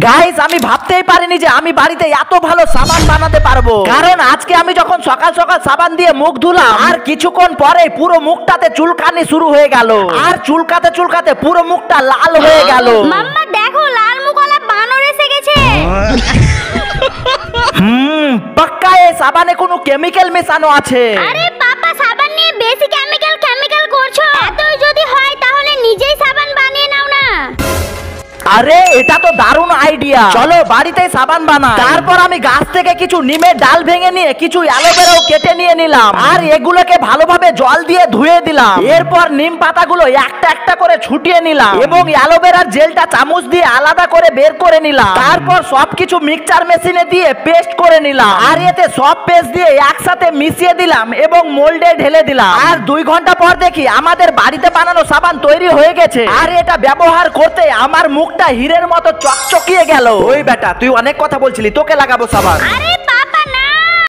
Guys আমি ভাবতেই পারিনি যে আমি বাড়িতে এত ভালো সাবান বানাতে পারবো, কারণ আজকে আমি যখন সকাল সকাল সাবান দিয়ে মুখ ধুলাম আর কিছুক্ষণ পরে পুরো মুখটাতে চুলকানি শুরু হয়ে গেল, আর চুলকাতে চুলকাতে পুরো মুখটা লাল হয়ে গেল। মাম্মা দেখো লাল মুখওয়ালা বানর এসে গেছে। পাক্কা এই সাবানে কোনো কেমিক্যাল মেশানো আছে। আরে পাপা সাবান নিয়ে বেশি কেমিক্যাল করছো, এতই যদি হয় তাহলে নিজেই সাবান বানিয়ে নাও না। আরে এটা তো দারুণ আইডিয়া, চলো বাড়িতে সাবান বানাই। তারপর আমি গাছ থেকে কিছু নিমের ডাল ভেঙে নিয়ে কিছু অ্যালোভেরাও কেটে নিয়ে নিলাম, আর এগুলোকে ভালোভাবে জল দিয়ে ধুয়ে দিলাম। এরপর নিম পাতাগুলো একটা একটা করে ছুটিয়ে নিলাম এবং অ্যালোভেরার জেলটা চামচ দিয়ে আলাদা করে বের করে নিলাম। তারপর সবকিছু মিক্সচার মেশিনে দিয়ে পেস্ট করে নিলাম, আর এতে সব পেস্ট দিয়ে একসাথে মিশিয়ে দিলাম এবং মোল্ডে ঢেলে দিলাম। আর 2 ঘন্টা পর দেখি আমাদের বাড়িতে বানানো সাবান তৈরি হয়ে গেছে, আর এটা ব্যবহার করতে আমার মুখটা হীরের মতো চকচকিয়ে গেল। ওই বেটা তুই অনেক কথা বলছিলি, তোকে লাগাবো সাবান। আরে